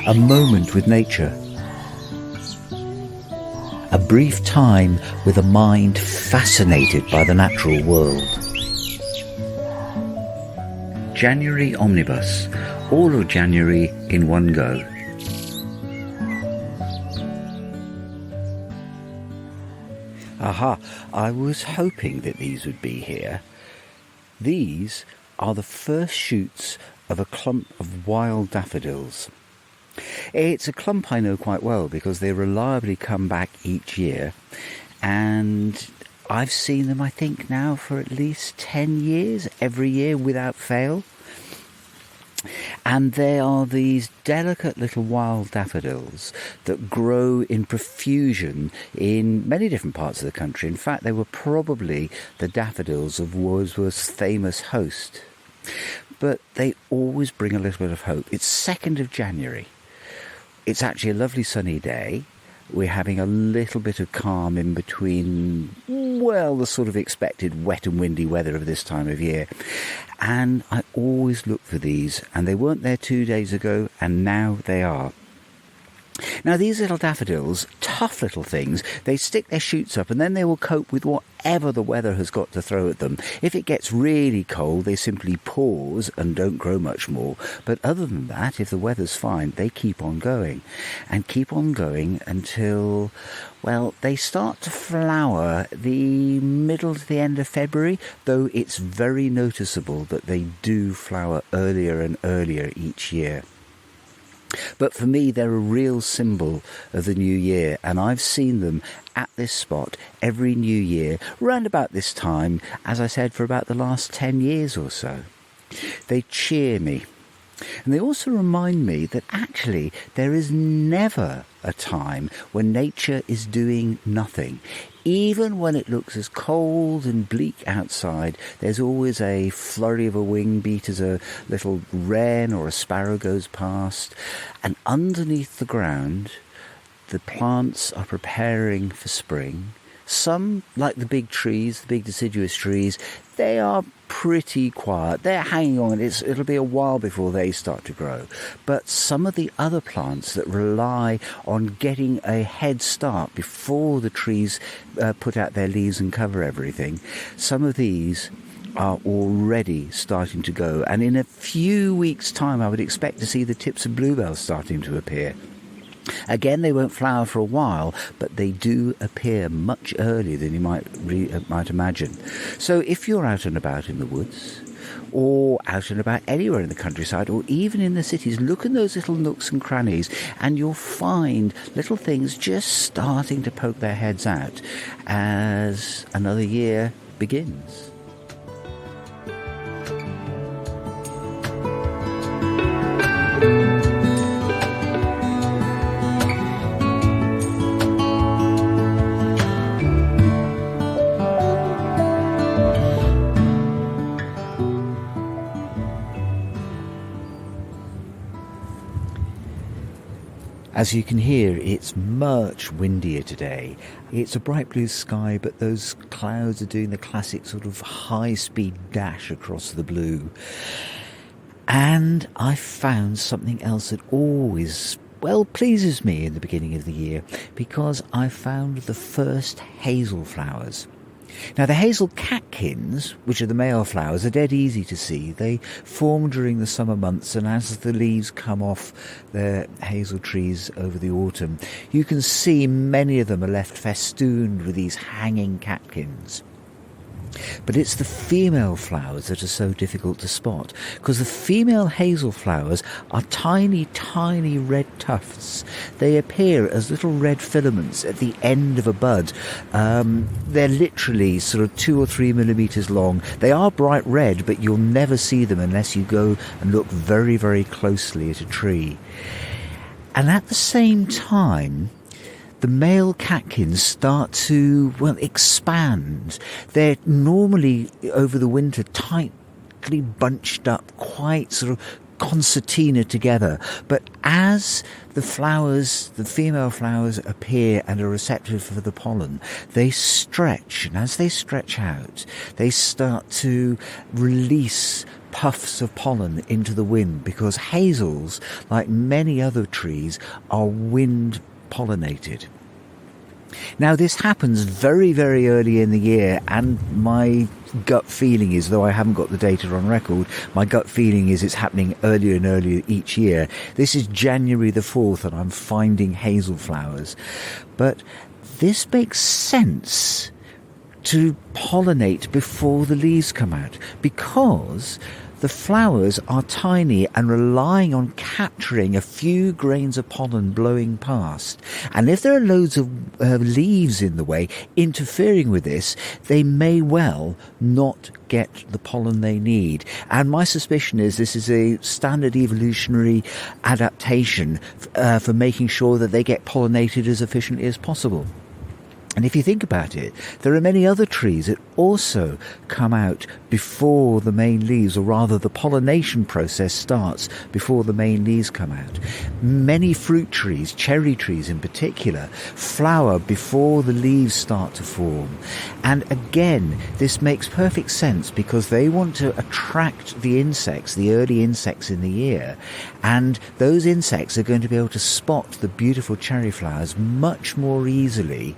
a moment with nature. A brief time with a mind fascinated by the natural world. January Omnibus, all of January in one go. Aha, I was hoping that these would be here. These are the first shoots of a clump of wild daffodils. It's a clump I know quite well because they reliably come back each year, and I've seen them, I think, now for at least 10 years, every year without fail. And they are these delicate little wild daffodils that grow in profusion in many different parts of the country. In fact, they were probably the daffodils of Wordsworth's famous Host. But they always bring a little bit of hope. It's 2nd of January. It's actually a lovely sunny day. We're having a little bit of calm in between, well, the sort of expected wet and windy weather of this time of year. And I always look for these, and they weren't there 2 days ago, and now they are. Now, these little daffodils, tough little things, they stick their shoots up and then they will cope with whatever the weather has got to throw at them. If it gets really cold, they simply pause and don't grow much more. But other than that, if the weather's fine, they keep on going. And keep on going until, well, they start to flower the middle to the end of February, though it's very noticeable that they do flower earlier and earlier each year. But for me, they're a real symbol of the new year, and I've seen them at this spot every new year, round about this time, as I said, for about the last 10 years or so. They cheer me, and they also remind me that actually there is never a time when nature is doing nothing. Even when it looks as cold and bleak outside, there's always a flurry of a wing beat as a little wren or a sparrow goes past. And underneath the ground, the plants are preparing for spring. Some, like the big trees, the big deciduous trees, they are pretty quiet. They're hanging on. It'll be a while before they start to grow. But some of the other plants that rely on getting a head start before the trees put out their leaves and cover everything, some of these are already starting to go. And in a few weeks' time, I would expect to see the tips of bluebells starting to appear. Again, they won't flower for a while, but they do appear much earlier than you might imagine. So if you're out and about in the woods, or out and about anywhere in the countryside, or even in the cities, look in those little nooks and crannies, and you'll find little things just starting to poke their heads out as another year begins. As you can hear, it's much windier today. It's a bright blue sky, but those clouds are doing the classic sort of high-speed dash across the blue. And I found something else that always, well, pleases me in the beginning of the year, because I found the first hazel flowers. Now, the hazel catkins, which are the male flowers, are dead easy to see. They form during the summer months, and as the leaves come off the hazel trees over the autumn, you can see many of them are left festooned with these hanging catkins. But it's the female flowers that are so difficult to spot, because the female hazel flowers are tiny, tiny red tufts. They appear as little red filaments at the end of a bud. They're literally sort of 2 or 3 millimeters long. They are bright red, but you'll never see them unless you go and look very, very closely at a tree. And at the same time, the male catkins start to, well, expand. They're normally, over the winter, tightly bunched up, quite sort of concertina together. But as the flowers, the female flowers, appear and are receptive for the pollen, they stretch. And as they stretch out, they start to release puffs of pollen into the wind, because hazels, like many other trees, are wind pollinated. Now, this happens very, very early in the year, and my gut feeling is, though I haven't got the data on record, my gut feeling is it's happening earlier and earlier each year. This is January the 4th, and I'm finding hazel flowers. But this makes sense to pollinate before the leaves come out, because the flowers are tiny and relying on capturing a few grains of pollen blowing past. And if there are loads of leaves in the way interfering with this, they may well not get the pollen they need. And my suspicion is this is a standard evolutionary adaptation for making sure that they get pollinated as efficiently as possible. And if you think about it, there are many other trees that also come out before the main leaves, or rather the pollination process starts before the main leaves come out. Many fruit trees, cherry trees in particular, flower before the leaves start to form. And again, this makes perfect sense because they want to attract the insects, the early insects in the year. And those insects are going to be able to spot the beautiful cherry flowers much more easily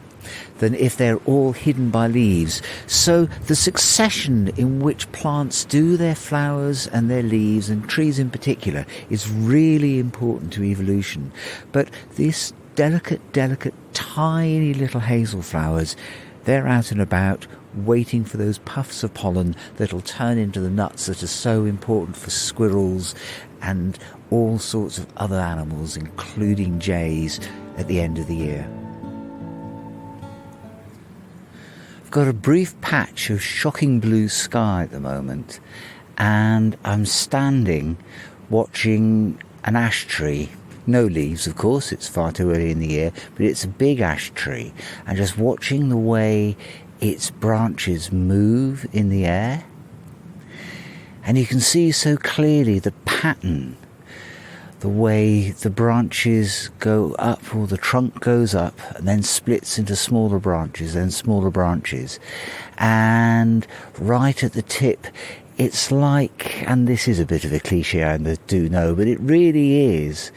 than if they're all hidden by leaves. So the succession in which plants do their flowers and their leaves, and trees in particular, is really important to evolution. But these delicate, tiny little hazel flowers, they're out and about waiting for those puffs of pollen that'll turn into the nuts that are so important for squirrels and all sorts of other animals, including jays, at the end of the year. Got a brief patch of shocking blue sky at the moment, and I'm standing watching an ash tree. No leaves, of course, it's far too early in the year, but it's a big ash tree, and just watching the way its branches move in the air. And you can see so clearly the pattern, the way the branches go up, or the trunk goes up and then splits into smaller branches, then smaller branches. And right at the tip, it's like, and this is a bit of a cliche, I do know, but it really is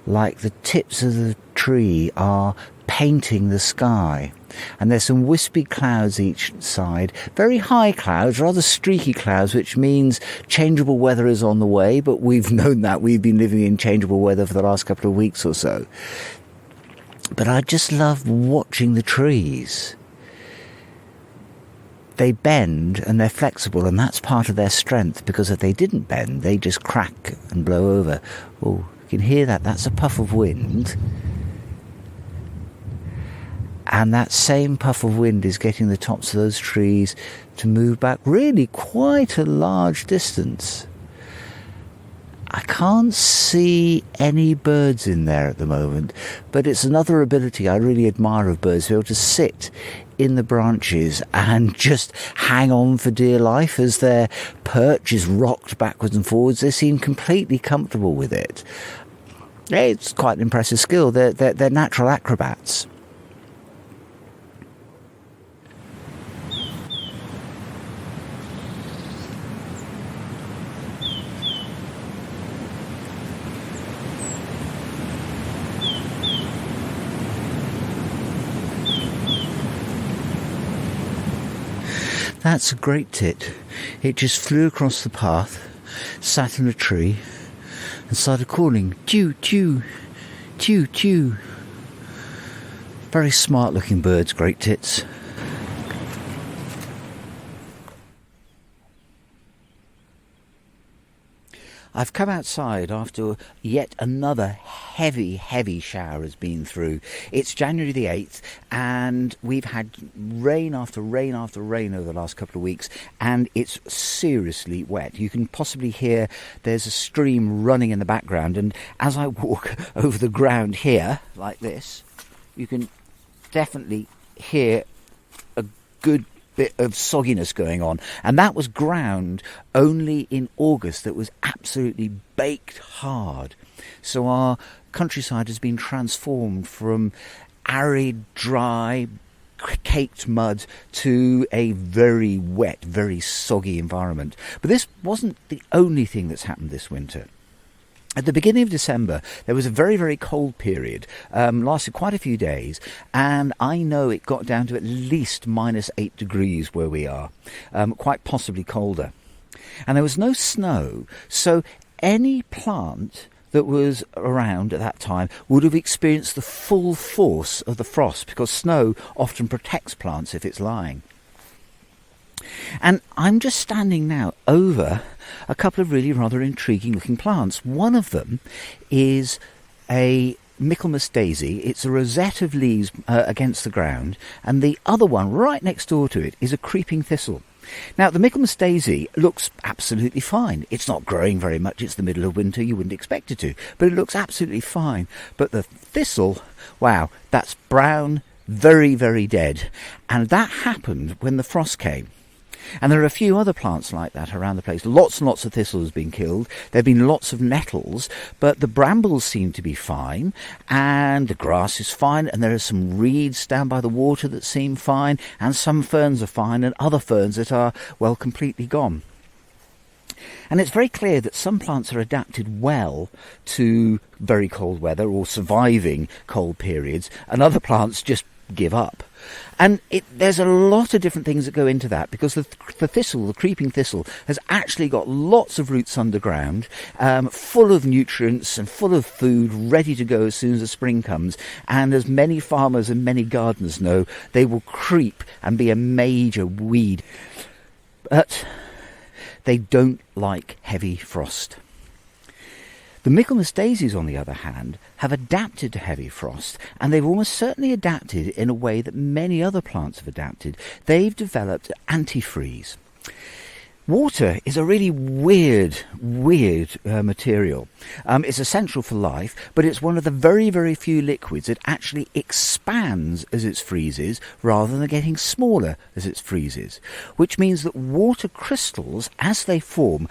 like the tips of the tree are painting the sky. And there's some wispy clouds each side, very high clouds, rather streaky clouds, which means changeable weather is on the way, but we've known that. We've been living in changeable weather for the last couple of weeks or so. But I just love watching the trees. They bend and they're flexible, and that's part of their strength, because if they didn't bend, they just crack and blow over. Oh, you can hear that. That's a puff of wind. And that same puff of wind is getting the tops of those trees to move back really quite a large distance. I can't see any birds in there at the moment, but it's another ability I really admire of birds, to be able to sit in the branches and just hang on for dear life as their perch is rocked backwards and forwards. They seem completely comfortable with it. It's quite an impressive skill. They're natural acrobats. That's a great tit. It just flew across the path, sat in a tree, and started calling, chew, chew, chew, chew. Very smart looking birds, great tits. I've come outside after yet another heavy shower has been through. It's January the 8th, and we've had rain after rain after rain over the last couple of weeks, and it's seriously wet. You can possibly hear there's a stream running in the background, and as I walk over the ground here, like this, you can definitely hear a good bit of sogginess going on, and that was ground only in August that was absolutely baked hard. So our countryside has been transformed from arid, dry, caked mud to a very wet, very soggy environment. But this wasn't the only thing that's happened this winter. At the beginning of December, there was a very, very cold period, lasted quite a few days, and I know it got down to at least -8 degrees where we are, quite possibly colder. And there was no snow, so any plant that was around at that time would have experienced the full force of the frost, because snow often protects plants if it's lying. And I'm just standing now over a couple of really rather intriguing looking plants. One of them is a Michaelmas daisy. It's a rosette of leaves against the ground, and the other one right next door to it is a creeping thistle. Now, the Michaelmas daisy looks absolutely fine. It's not growing very much. It's the middle of winter. You wouldn't expect it to, but it looks absolutely fine. But the thistle, wow, that's brown, very, very dead. And that happened when the frost came. And there are a few other plants like that around the place. Lots and lots of thistles have been killed. There have been lots of nettles, but the brambles seem to be fine, and the grass is fine, and there are some reeds down by the water that seem fine, and some ferns are fine, and other ferns that are, well, completely gone. And it's very clear that some plants are adapted well to very cold weather or surviving cold periods, and other plants just give up. And there's a lot of different things that go into that, because the thistle, the creeping thistle, has actually got lots of roots underground, full of nutrients and full of food, ready to go as soon as the spring comes. And as many farmers and many gardeners know, they will creep and be a major weed. But they don't like heavy frost. The Michaelmas daisies, on the other hand, have adapted to heavy frost, and they've almost certainly adapted in a way that many other plants have adapted. They've developed antifreeze. Water is a really weird material. It's essential for life, but it's one of the very, very few liquids that actually expands as it freezes rather than getting smaller as it freezes, which means that water crystals, as they form,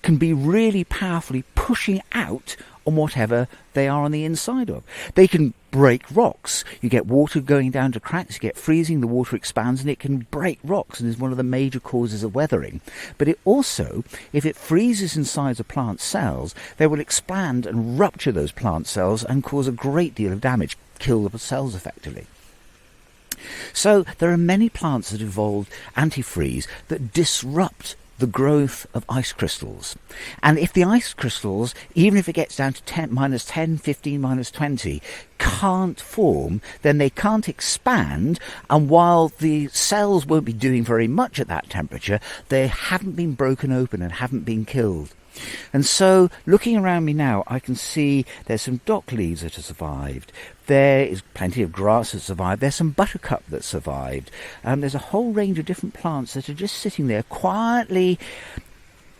can be really powerfully pushing out on whatever they are on the inside of. They can break rocks. You get water going down to cracks, you get freezing, the water expands, and it can break rocks, and is one of the major causes of weathering. But it also, if it freezes inside a plant cells, they will expand and rupture those plant cells and cause a great deal of damage, kill the cells effectively. So there are many plants that evolved antifreeze that disrupt the growth of ice crystals. And if the ice crystals, even if it gets down to -10, 15, -20, can't form, then they can't expand, and while the cells won't be doing very much at that temperature, they haven't been broken open and haven't been killed. And so, looking around me now, I can see there's some dock leaves that have survived. There is plenty of grass that survived. There's some buttercup that survived. There's a whole range of different plants that are just sitting there quietly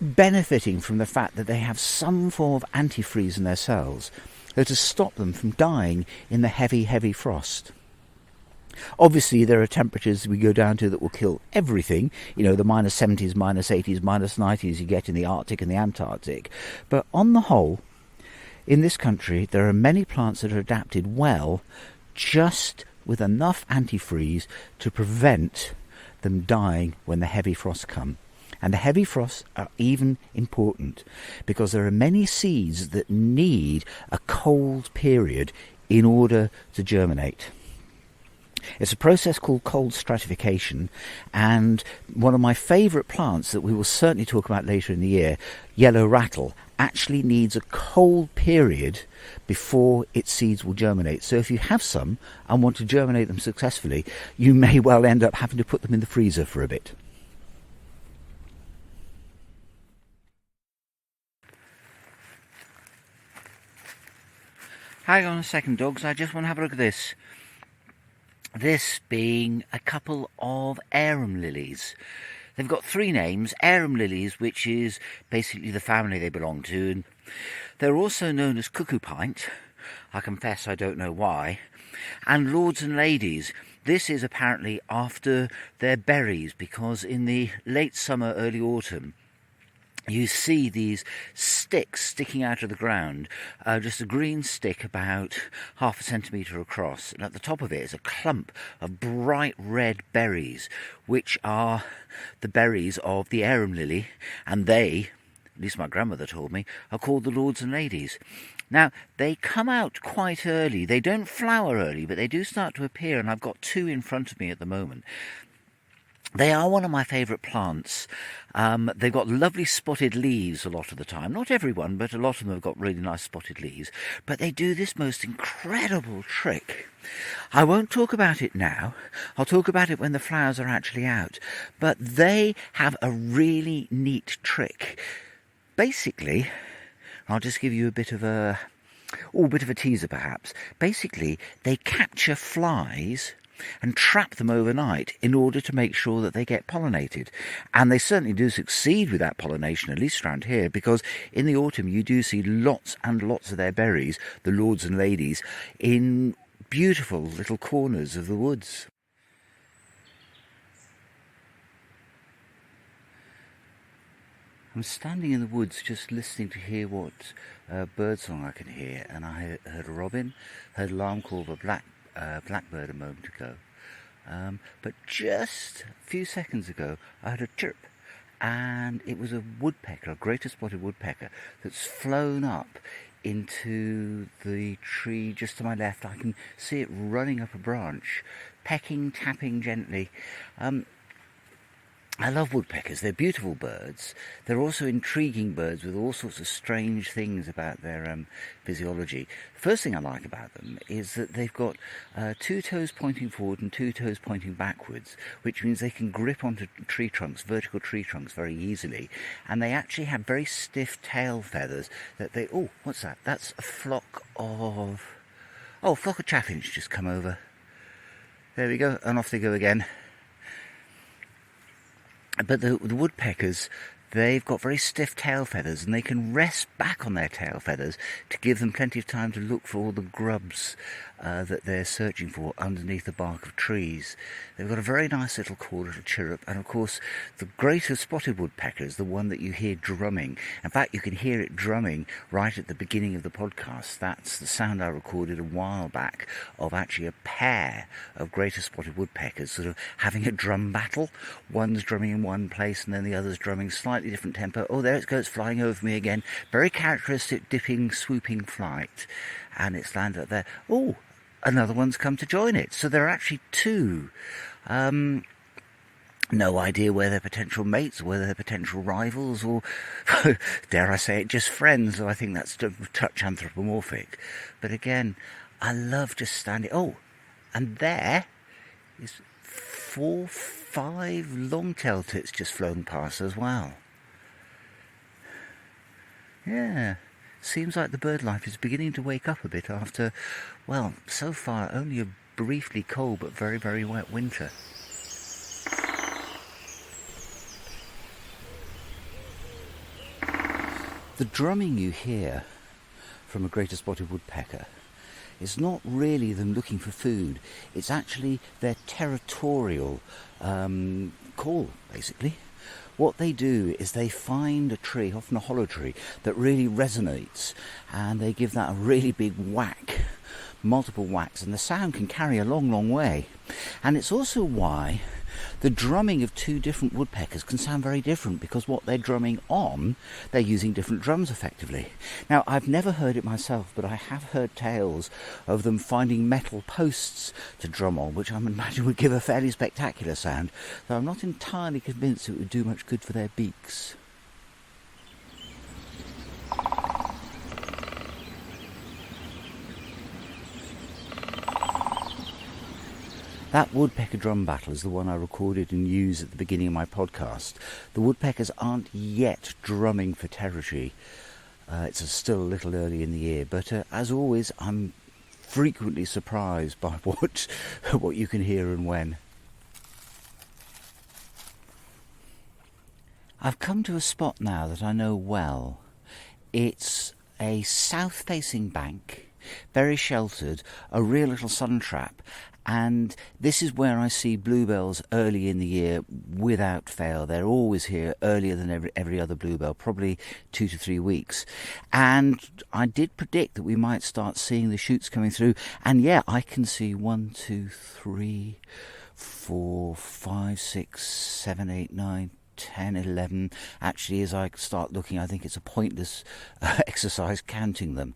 benefiting from the fact that they have some form of antifreeze in their cells that has stopped them from dying in the heavy, heavy frost. Obviously, there are temperatures we go down to that will kill everything. You know, the -70s, -80s, -90s you get in the Arctic and the Antarctic. But on the whole, in this country, there are many plants that are adapted well, just with enough antifreeze to prevent them dying when the heavy frosts come. And the heavy frosts are even important, because there are many seeds that need a cold period in order to germinate. It's a process called cold stratification, and one of my favourite plants that we will certainly talk about later in the year, yellow rattle, actually needs a cold period before its seeds will germinate. So if you have some and want to germinate them successfully, you may well end up having to put them in the freezer for a bit. Hang on a second, dogs, I just want to have a look at this. This being a couple of arum lilies. They've got three names: arum lilies, which is basically the family they belong to, and they're also known as cuckoo pint. I confess I don't know why. And lords and ladies. This is apparently after their berries, because in the late summer, early autumn, you see these sticks sticking out of the ground, just a green stick about half a centimetre across, and at the top of it is a clump of bright red berries, which are the berries of the arum lily, and they, at least my grandmother told me, are called the lords and ladies. Now, they come out quite early. They don't flower early, but they do start to appear, and I've got two in front of me at the moment. They are one of my favourite plants. They've got lovely spotted leaves a lot of the time. Not everyone, but a lot of them have got really nice spotted leaves. But they do this most incredible trick. I won't talk about it now. I'll talk about it when the flowers are actually out. But they have a really neat trick. Basically, I'll just give you a bit of a teaser perhaps. Basically, they capture flies and trap them overnight in order to make sure that they get pollinated. And they certainly do succeed with that pollination, at least around here, because in the autumn you do see lots and lots of their berries, the lords and ladies, in beautiful little corners of the woods. I'm standing in the woods just listening to hear what birdsong I can hear, and I heard a robin, heard alarm call of a blackbird a moment ago, but just a few seconds ago I heard a chirp, and it was a woodpecker, a greater spotted woodpecker, that's flown up into the tree just to my left. I can see it running up a branch, pecking, tapping gently. I love woodpeckers. They're beautiful birds. They're also intriguing birds with all sorts of strange things about their physiology. The first thing I like about them is that they've got two toes pointing forward and two toes pointing backwards, which means they can grip onto tree trunks, vertical tree trunks, very easily. And they actually have very stiff tail feathers that they... Oh, what's that? That's a flock of... Oh, a flock of chaffinch just come over. There we go, and off they go again. But the woodpeckers, they've got very stiff tail feathers, and they can rest back on their tail feathers to give them plenty of time to look for all the grubs that they're searching for underneath the bark of trees. They've got a very nice little call, little chirrup, and of course the greater spotted woodpecker is the one that you hear drumming. In fact, you can hear it drumming right at the beginning of the podcast. That's the sound I recorded a while back of actually a pair of greater spotted woodpeckers sort of having a drum battle. One's drumming in one place and then the other's drumming slightly different tempo. Oh, there it goes, flying over me again. Very characteristic dipping, swooping flight. And it's landed up there. Oh, another one's come to join it. So there are actually two. No idea where they're potential mates, whether they're potential rivals, or, dare I say it, just friends, though I think that's a touch anthropomorphic. But again, I love just standing... Oh, and there is 4, 5 long-tailed tits just flown past as well. Yeah, seems like the bird life is beginning to wake up a bit after, well, so far only a briefly cold but very, very wet winter. The drumming you hear from a greater spotted woodpecker is not really them looking for food. It's actually their territorial call, basically. What they do is they find a tree, often a hollow tree, that really resonates, and they give that a really big whack, multiple whacks, and the sound can carry a long, long way. And it's also why the drumming of two different woodpeckers can sound very different, because what they're drumming on, they're using different drums effectively. Now, I've never heard it myself, but I have heard tales of them finding metal posts to drum on, which I imagine would give a fairly spectacular sound, though I'm not entirely convinced it would do much good for their beaks. That woodpecker drum battle is the one I recorded and used at the beginning of my podcast. The woodpeckers aren't yet drumming for territory. It's still a little early in the year, but as always, I'm frequently surprised by what you can hear and when. I've come to a spot now that I know well. It's a south-facing bank. very sheltered, a real little sun trap. And this is where I see bluebells early in the year without fail. They're always here earlier than every other bluebell, probably 2 to 3 weeks. And I did predict that we might start seeing the shoots coming through. And yeah, I can see 1, 2, 3, 4, 5, 6, 7, 8, 9, 10, 11. Actually, as I start looking, I think it's a pointless exercise counting them.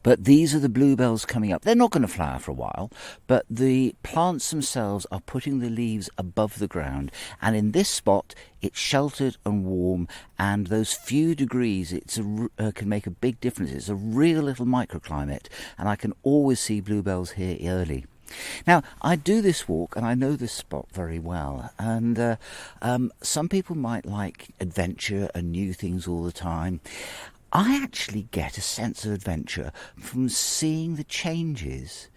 But these are the bluebells coming up. They're not going to flower for a while, but the plants themselves are putting the leaves above the ground. And in this spot, it's sheltered and warm, and those few degrees can make a big difference. It's a real little microclimate, and I can always see bluebells here early. Now, I do this walk, and I know this spot very well, and some people might like adventure and new things all the time. I actually get a sense of adventure from seeing the changes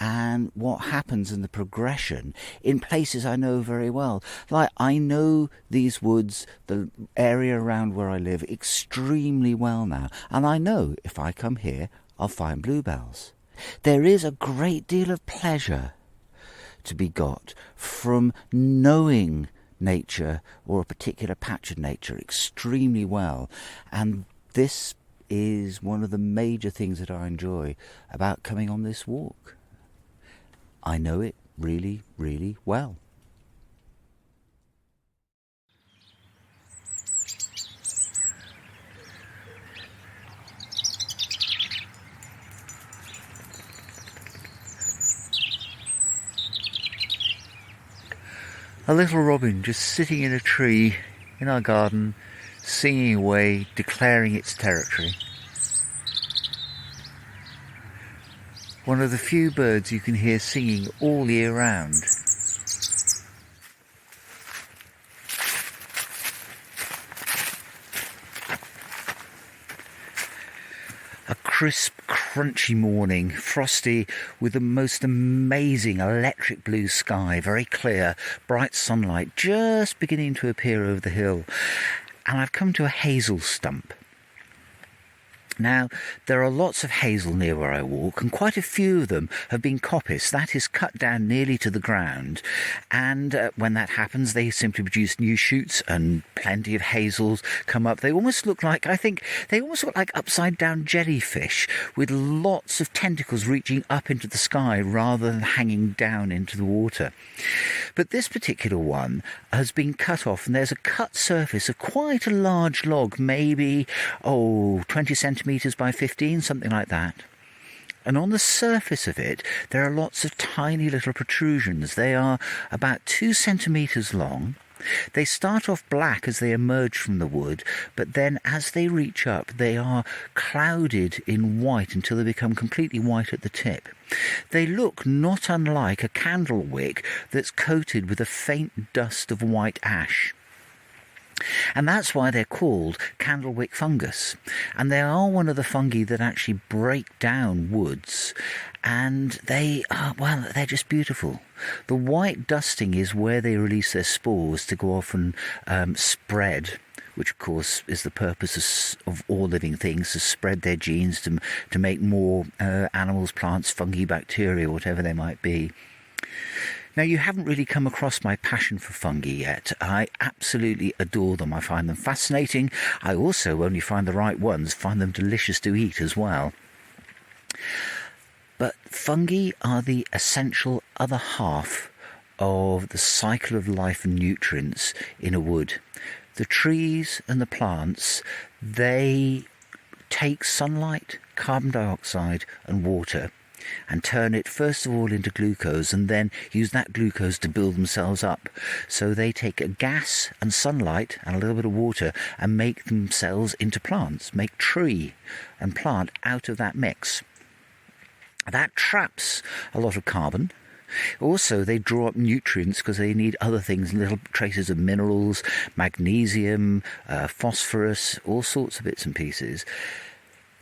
and what happens in the progression in places I know very well. Like, I know these woods, the area around where I live, extremely well now, and I know if I come here, I'll find bluebells. There is a great deal of pleasure to be got from knowing nature or a particular patch of nature extremely well, and this is one of the major things that I enjoy about coming on this walk. I know it really, really well. A little robin just sitting in a tree in our garden, singing away, declaring its territory. One of the few birds you can hear singing all year round. A crisp, crunchy morning, frosty, with the most amazing electric blue sky, very clear, bright sunlight just beginning to appear over the hill. And I've come to a hazel stump. Now, there are lots of hazel near where I walk, and quite a few of them have been coppiced, that is, cut down nearly to the ground. And when that happens, they simply produce new shoots, and plenty of hazels come up. They almost look like, upside down jellyfish, with lots of tentacles reaching up into the sky rather than hanging down into the water. But this particular one has been cut off, and there's a cut surface of quite a large log, maybe 20 centimetres by 15, something like that. And on the surface of it, there are lots of tiny little protrusions. They are about 2 centimetres long. They start off black as they emerge from the wood, but then as they reach up, they are clouded in white until they become completely white at the tip. They look not unlike a candle wick that's coated with a faint dust of white ash. And that's why they're called candlewick fungus. And they are one of the fungi that actually break down woods. And they're just beautiful. The white dusting is where they release their spores to go off and spread, which of course is the purpose of all living things, to spread their genes to make more animals, plants, fungi, bacteria, whatever they might be. Now, you haven't really come across my passion for fungi yet. I absolutely adore them. I find them fascinating. I also only find the right ones, find them delicious to eat as well. But fungi are the essential other half of the cycle of life and nutrients in a wood. The trees and the plants, they take sunlight, carbon dioxide and water, and turn it first of all into glucose, and then use that glucose to build themselves up. So they take a gas and sunlight and a little bit of water and make themselves into plants, make tree and plant out of that mix. That traps a lot of carbon. Also, they draw up nutrients because they need other things, little traces of minerals, magnesium, phosphorus, all sorts of bits and pieces.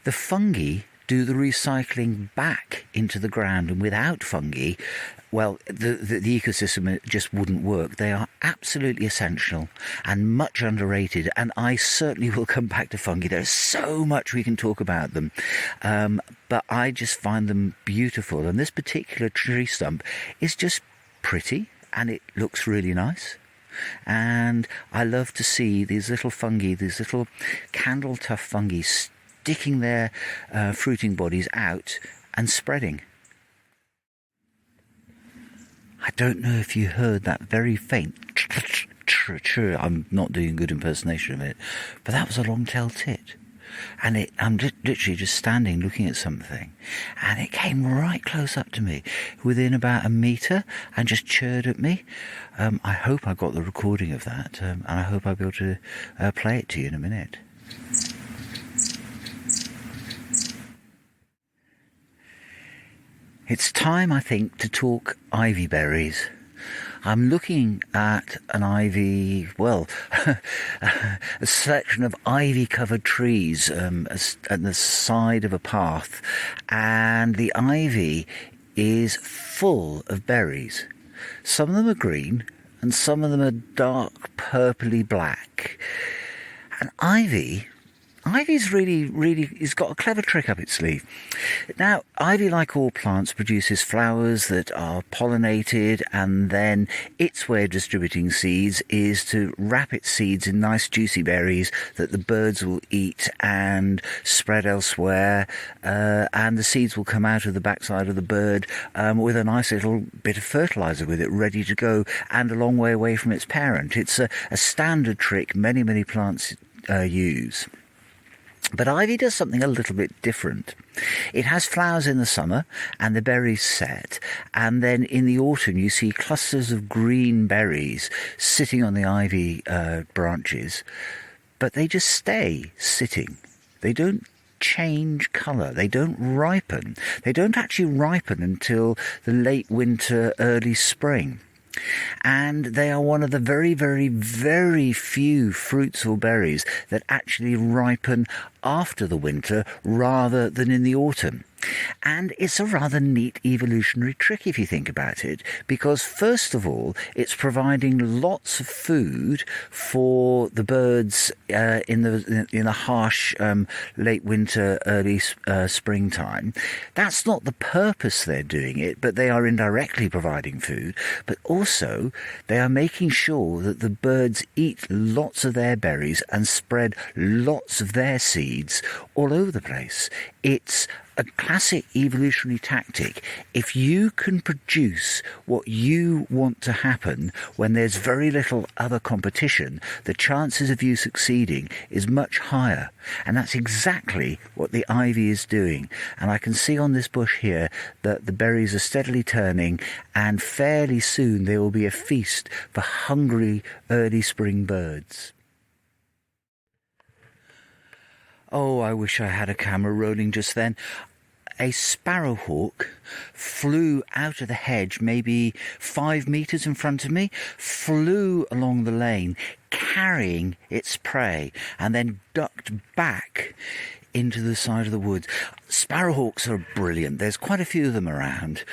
The fungi do the recycling back into the ground. And without fungi, well, the ecosystem just wouldn't work. They are absolutely essential and much underrated. And I certainly will come back to fungi. There's so much we can talk about them. But I just find them beautiful. And this particular tree stump is just pretty and it looks really nice. And I love to see these little fungi, these little candle-tough fungi sticking their fruiting bodies out and spreading. I don't know if you heard that very faint I'm not doing a good impersonation of it, but that was a long-tailed tit. And I'm literally just standing looking at something, and it came right close up to me, within about a metre, and just chirred at me. I hope I got the recording of that, and I hope I'll be able to play it to you in a minute. It's time, I think, to talk ivy berries. I'm looking at an ivy, well, a selection of ivy-covered trees at the side of a path, and the ivy is full of berries. Some of them are green, and some of them are dark purpley black. And Ivy's really, it's got a clever trick up its sleeve. Now, ivy, like all plants, produces flowers that are pollinated, and then its way of distributing seeds is to wrap its seeds in nice juicy berries that the birds will eat and spread elsewhere, and the seeds will come out of the backside of the bird with a nice little bit of fertilizer with it ready to go, and a long way away from its parent. It's a standard trick many plants use. But ivy does something a little bit different. It has flowers in the summer and the berries set, and then in the autumn you see clusters of green berries sitting on the ivy branches, but they just stay sitting. They don't change colour. They don't ripen. They don't actually ripen until the late winter, early spring. And they are one of the very few fruits or berries that actually ripen after the winter rather than in the autumn. And it's a rather neat evolutionary trick if you think about it, because first of all, it's providing lots of food for the birds in the harsh late winter, early springtime. That's not the purpose they're doing it, but they are indirectly providing food. But also, they are making sure that the birds eat lots of their berries and spread lots of their seeds all over the place. It's a classic evolutionary tactic. If you can produce what you want to happen when there's very little other competition, the chances of you succeeding is much higher. And that's exactly what the ivy is doing. And I can see on this bush here that the berries are steadily turning, and fairly soon there will be a feast for hungry early spring birds. Oh, I wish I had a camera rolling just then. A sparrowhawk flew out of the hedge, maybe 5 metres in front of me, flew along the lane, carrying its prey, and then ducked back into the side of the woods. Sparrowhawks are brilliant. There's quite a few of them around,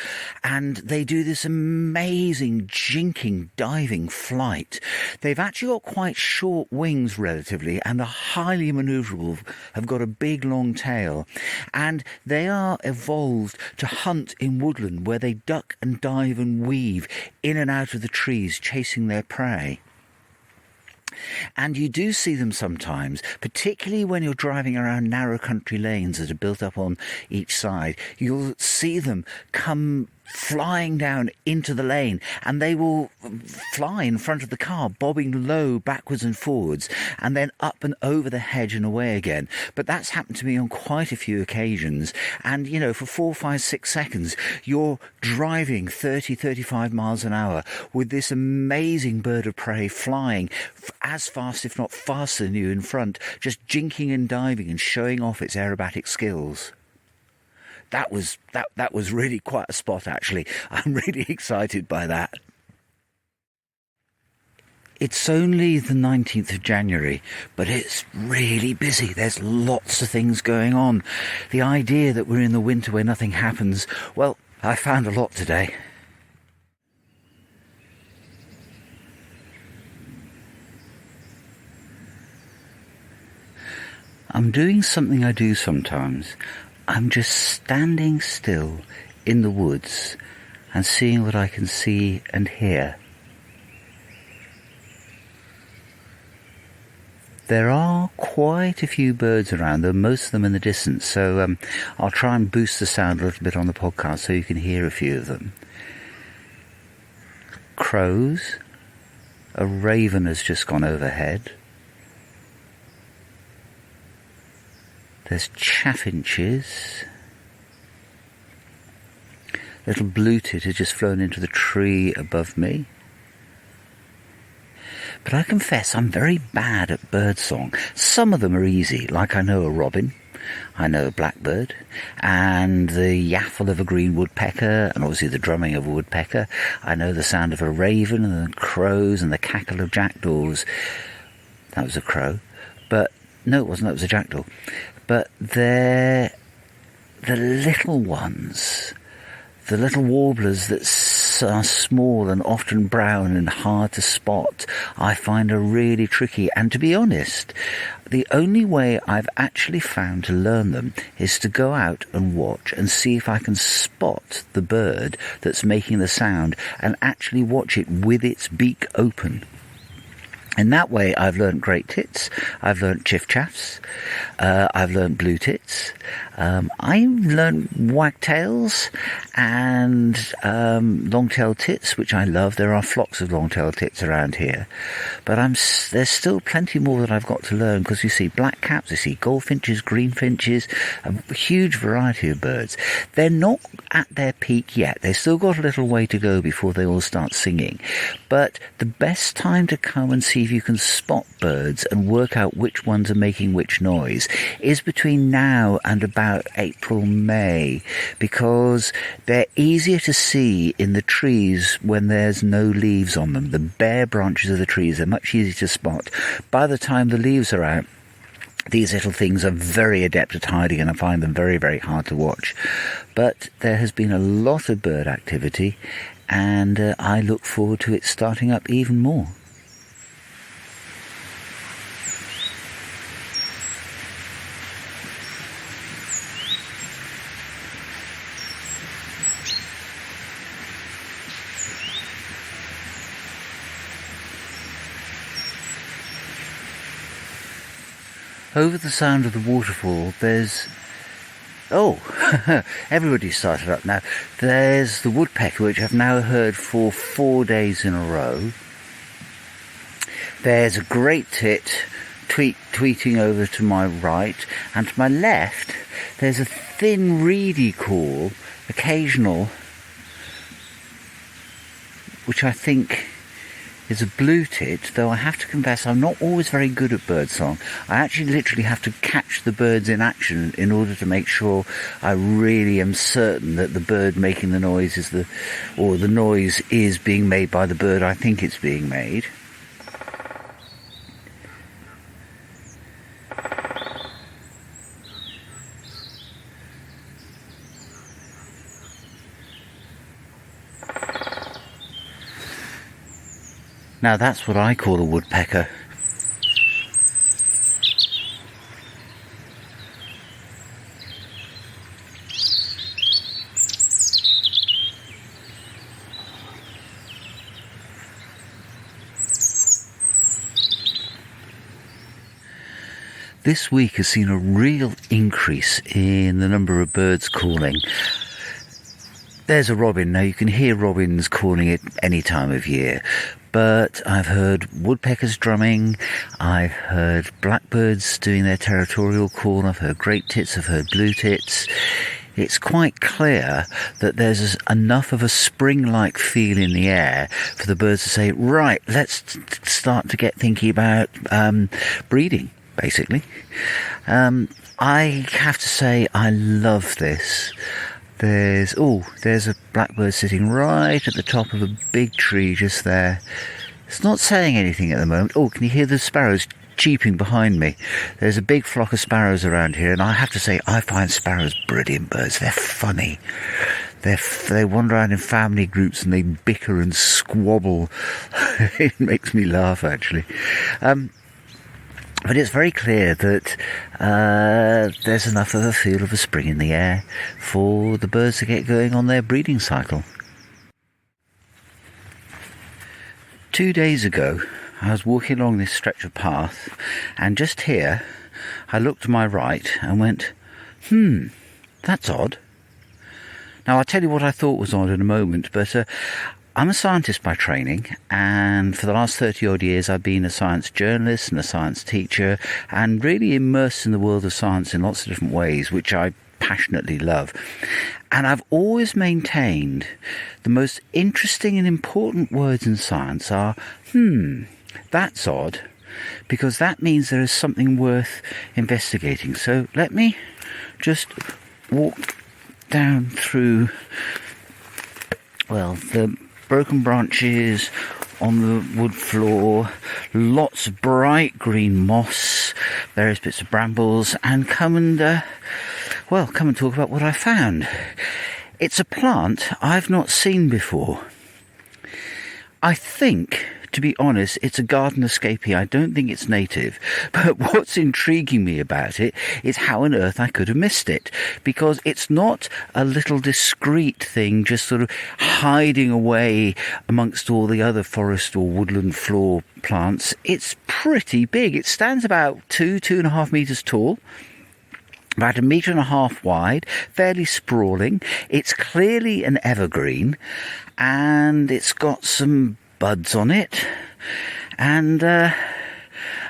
and they do this amazing jinking, diving flight. They've actually got quite short wings relatively, and are highly manoeuvrable, have got a big long tail, and they are evolved to hunt in woodland where they duck and dive and weave in and out of the trees chasing their prey. And you do see them sometimes, particularly when you're driving around narrow country lanes that are built up on each side. You'll see them come flying down into the lane, and they will fly in front of the car, bobbing low backwards and forwards, and then up and over the hedge and away again. But that's happened to me on quite a few occasions, and you know, for 4, 5, 6 seconds you're driving 30-35 miles an hour with this amazing bird of prey flying as fast, if not faster than you in front, just jinking and diving and showing off its aerobatic skills. That was really quite a spot, actually. I'm really excited by that. It's only the 19th of January, but it's really busy. There's lots of things going on. The idea that we're in the winter where nothing happens, well, I found a lot today. I'm doing something I do sometimes. I'm just standing still in the woods and seeing what I can see and hear. There are quite a few birds around, though most of them in the distance, so I'll try and boost the sound a little bit on the podcast so you can hear a few of them. Crows. A raven has just gone overhead. There's chaffinches. Little blue-tit has just flown into the tree above me. But I confess I'm very bad at birdsong. Some of them are easy, like I know a robin, I know a blackbird, and the yaffle of a green woodpecker, and obviously the drumming of a woodpecker. I know the sound of a raven, and the crows, and the cackle of jackdaws. That was a crow. But, no it wasn't, that was a jackdaw. But they're the little ones, the little warblers that are small and often brown and hard to spot, I find are really tricky. And to be honest, the only way I've actually found to learn them is to go out and watch and see if I can spot the bird that's making the sound and actually watch it with its beak open. In that way, I've learnt great tits, I've learnt chiff-chaffs, I've learnt blue tits, I've learnt wagtails and long-tailed tits, which I love. There are flocks of long-tailed tits around here. But there's still plenty more that I've got to learn, because you see blackcaps, you see goldfinches, greenfinches, a huge variety of birds. They're not at their peak yet. They've still got a little way to go before they all start singing. But the best time to come and see if you can spot birds and work out which ones are making which noise is between now and about April, May, because they're easier to see in the trees when there's no leaves on them. The bare branches of the trees are much easier to spot. By the time the leaves are out, these little things are very adept at hiding, and I find them very, very hard to watch. But there has been a lot of bird activity, and I look forward to it starting up even more. Over the sound of the waterfall, there's... Oh, everybody started up now. There's the woodpecker, which I've now heard for 4 days in a row. There's a great tit tweeting over to my right, and to my left, there's a thin, reedy call, occasional, which I think is a blue tit, though I have to confess I'm not always very good at birdsong. I actually literally have to catch the birds in action in order to make sure I really am certain that the bird making the noise is the noise is being made by the bird I think it's being made. Now that's what I call a woodpecker. This week has seen a real increase in the number of birds calling. There's a robin. Now you can hear robins calling at any time of year. But I've heard woodpeckers drumming, I've heard blackbirds doing their territorial call, I've heard great tits, I've heard blue tits. It's quite clear that there's enough of a spring-like feel in the air for the birds to say, right, let's start to get thinking about breeding, basically. I have to say I love this. There's a blackbird sitting right at the top of a big tree just there, It's not saying anything at the moment. Oh, can you hear the sparrows cheeping behind me? There's a big flock of sparrows around here, and I have to say, I find sparrows brilliant birds. They're funny. They wander around in family groups and they bicker and squabble. It makes me laugh, actually. But it's very clear that there's enough of a feel of a spring in the air for the birds to get going on their breeding cycle. 2 days ago, I was walking along this stretch of path, and just here, I looked to my right and went, that's odd. Now, I'll tell you what I thought was odd in a moment, but I'm a scientist by training, and for the last 30-odd years I've been a science journalist and a science teacher, and really immersed in the world of science in lots of different ways, which I passionately love. And I've always maintained the most interesting and important words in science are, that's odd, because that means there is something worth investigating. So let me just walk down through, the broken branches on the wood floor, lots of bright green moss, various bits of brambles, and come and talk about what I found. It's a plant I've not seen before. I think, to be honest, it's a garden escapee. I don't think it's native. But what's intriguing me about it is how on earth I could have missed it. Because it's not a little discreet thing just sort of hiding away amongst all the other forest or woodland floor plants. It's pretty big. It stands about 2.5 meters tall. About 1.5 meters wide, fairly sprawling. It's clearly an evergreen, and it's got some buds on it, and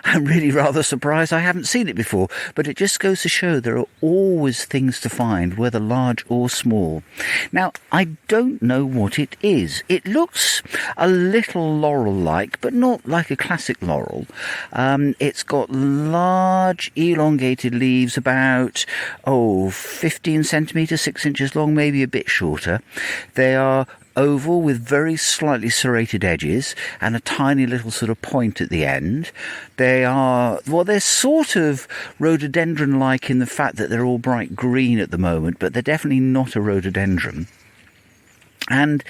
I'm really rather surprised I haven't seen it before, but it just goes to show there are always things to find, whether large or small. Now, I don't know what it is. It looks a little laurel-like, but not like a classic laurel. It's got large, elongated leaves, about 15 centimetres, 6 inches long, maybe a bit shorter. They are oval with very slightly serrated edges and a tiny little sort of point at the end. They're sort of rhododendron-like in the fact that they're all bright green at the moment, but they're definitely not a rhododendron. And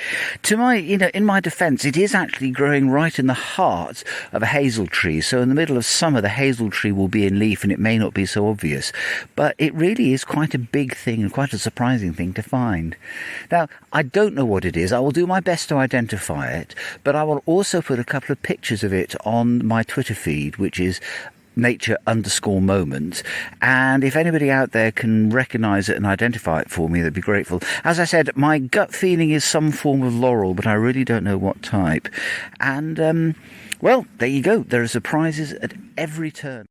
in my defence, it is actually growing right in the heart of a hazel tree. So in the middle of summer, the hazel tree will be in leaf and it may not be so obvious. But it really is quite a big thing and quite a surprising thing to find. Now, I don't know what it is. I will do my best to identify it, but I will also put a couple of pictures of it on my Twitter feed, which is nature_moment, and if anybody out there can recognise it and identify it for me, that'd be grateful. As I said, my gut feeling is some form of laurel, but I really don't know what type. And there you go. There are surprises at every turn.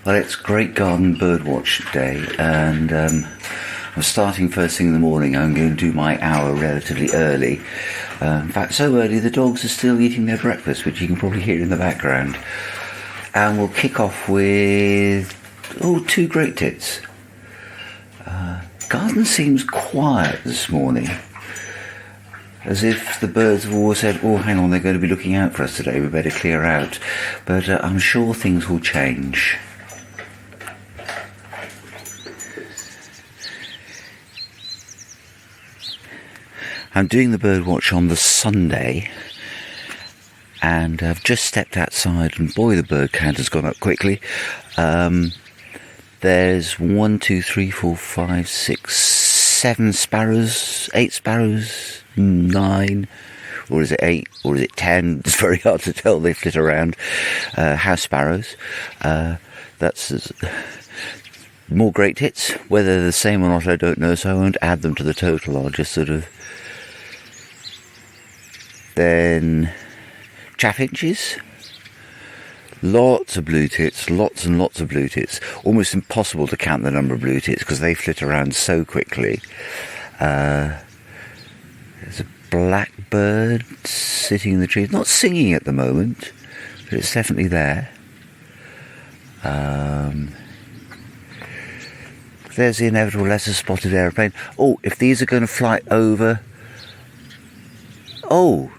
Well, it's Great Garden Birdwatch Day, and I'm starting first thing in the morning. I'm going to do my hour relatively early. In fact, so early the dogs are still eating their breakfast, which you can probably hear in the background. And we'll kick off with 2 great tits. Garden seems quiet this morning, as if the birds have all said, hang on, they're going to be looking out for us today, we better clear out. But I'm sure things will change. I'm doing the bird watch on the Sunday, and I've just stepped outside, and boy, the bird count has gone up quickly. There's 1, 2, 3, 4, 5, 6, 7 sparrows, 8 sparrows, 9, or is it 8, or is it 10? It's very hard to tell, they flit around. House sparrows. That's more great tits. Whether they're the same or not, I don't know, so I won't add them to the total. I'll just sort of... Then chaffinches, lots of blue tits, lots and lots of blue tits. Almost impossible to count the number of blue tits because they flit around so quickly. There's a blackbird sitting in the tree, not singing at the moment, but it's definitely there. there's the inevitable lesser spotted aeroplane. Oh, if these are going to fly over... Oh,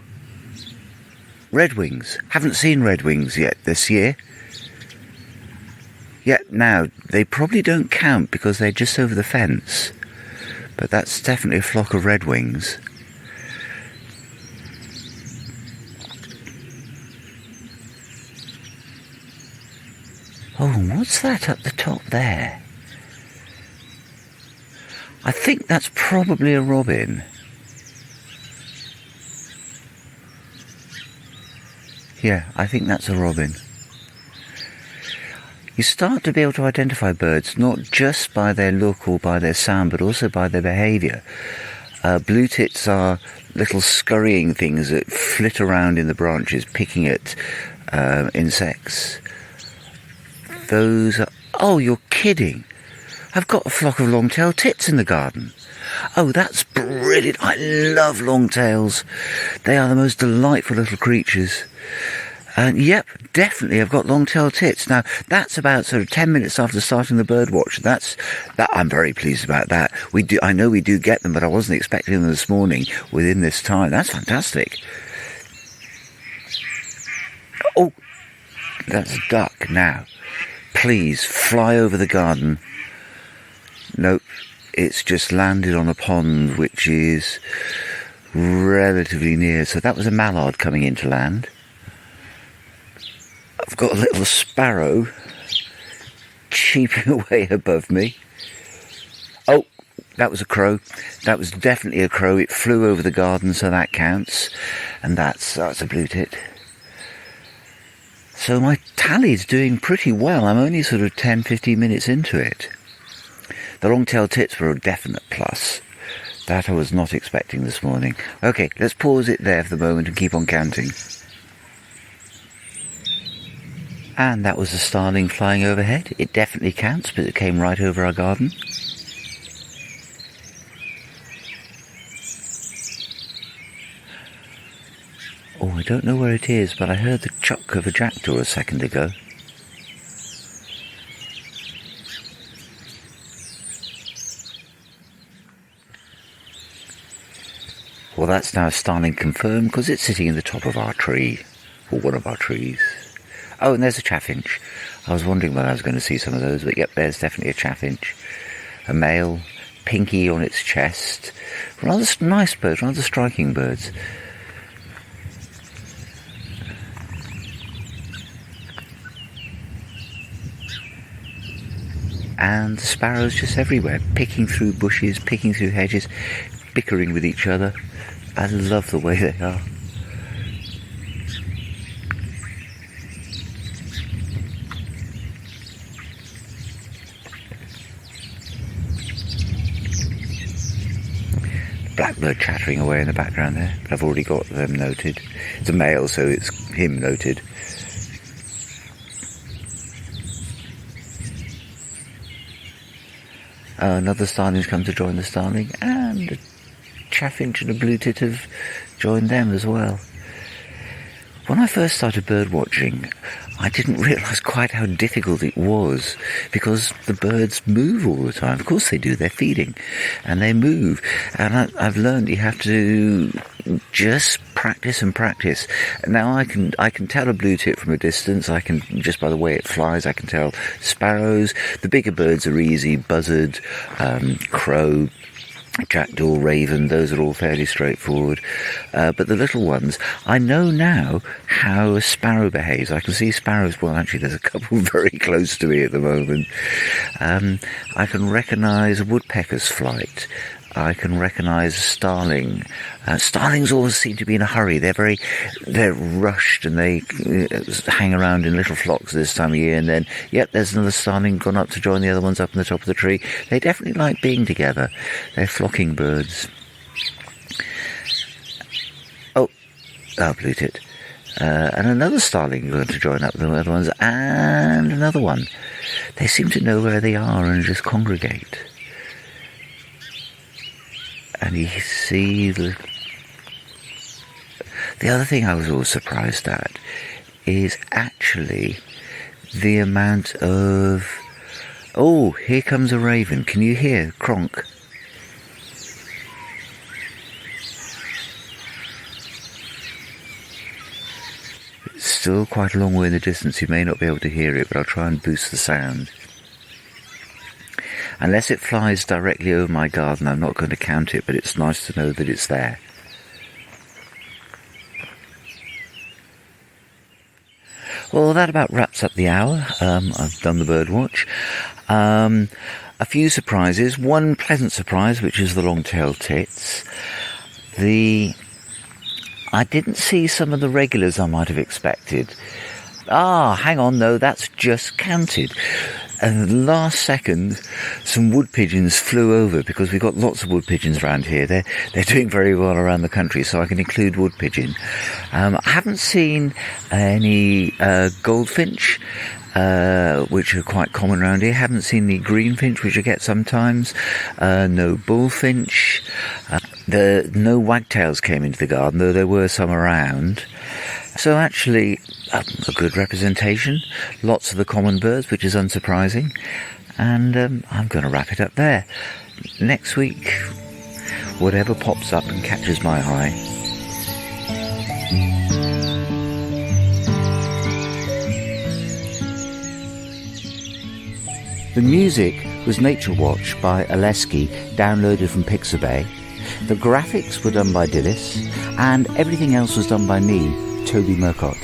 redwings. Haven't seen redwings yet this year. Yet now, they probably don't count because they're just over the fence. But that's definitely a flock of redwings. Oh, what's that up the top there? I think that's probably a robin. Yeah, I think that's a robin. You start to be able to identify birds not just by their look or by their sound, but also by their behaviour. Blue tits are little scurrying things that flit around in the branches, picking at insects. Those are... Oh, you're kidding. I've got a flock of long-tailed tits in the garden. Oh, that's brilliant. I love long-tails. They are the most delightful little creatures. And yep, definitely I've got long-tailed tits. Now, that's about sort of 10 minutes after starting the bird watch. That I'm very pleased about that. I know we do get them, but I wasn't expecting them this morning within this time. That's fantastic. Oh, that's a duck now. Please, fly over the garden. Nope, it's just landed on a pond which is relatively near. So that was a mallard coming into land. I've got a little sparrow cheeping away above me. Oh, that was a crow. That was definitely a crow. It flew over the garden, so that counts. And that's a blue tit. So my tally's doing pretty well. I'm only sort of 10-15 minutes into it. The long-tailed tits were a definite plus. That I was not expecting this morning. Okay, let's pause it there for the moment and keep on counting. And that was a starling flying overhead. It definitely counts, but it came right over our garden. Oh, I don't know where it is, but I heard the chuck of a jackdaw a second ago. Well, that's now a starling confirmed because it's sitting in the top of our tree, or one of our trees. Oh, and there's a chaffinch. I was wondering when I was going to see some of those, but yep, there's definitely a chaffinch. A male, pinky on its chest. Rather nice birds, rather striking birds. And the sparrows just everywhere, picking through bushes, picking through hedges, bickering with each other. I love the way they are. Blackbird chattering away in the background there, but I've already got them noted. It's a male, so it's him noted. Another starling's come to join the starling, and a chaffinch and a blue tit have joined them as well. When I first started bird watching, I didn't realise quite how difficult it was because the birds move all the time. Of course they do, they're feeding and they move. And I've learned you have to just practice and practice. Now I can tell a blue tit from a distance. I can, just by the way it flies, I can tell sparrows. The bigger birds are easy, buzzard, crow, jackdaw, raven, those are all fairly straightforward. But the little ones, I know now how a sparrow behaves. I can see sparrows, well actually there's a couple very close to me at the moment. I can recognise a woodpecker's flight. I can recognise a starling. Starlings always seem to be in a hurry. They're rushed and they hang around in little flocks this time of year. And then, yep, there's another starling gone up to join the other ones up on the top of the tree. They definitely like being together. They're flocking birds. Oh, blue tit. And another starling going to join up with the other ones, and another one. They seem to know where they are and just congregate. And you see the other thing I was always surprised at is actually the amount of Oh, here comes a raven. Can you hear Kronk? It's still quite a long way in the distance. You may not be able to hear it, but I'll try and boost the sound. Unless it flies directly over my garden, I'm not going to count it, but it's nice to know that it's there. Well, that about wraps up the hour. I've done the bird watch. A few surprises. One pleasant surprise, which is the long-tailed tits. I didn't see some of the regulars I might have expected. Hang on, no, that's just counted. And at the last second, some wood pigeons flew over, because we've got lots of wood pigeons around here. They're doing very well around the country, so I can include wood pigeon. I haven't seen any goldfinch, which are quite common around here. Haven't seen the greenfinch, which I get sometimes. No bullfinch. No wagtails came into the garden, though there were some around. So actually, a good representation. Lots of the common birds, which is unsurprising. And I'm going to wrap it up there. Next week, whatever pops up and catches my eye. The music was Nature Watch by Oleski, downloaded from Pixabay. The graphics were done by Dillis, and everything else was done by me, Toby Murcott.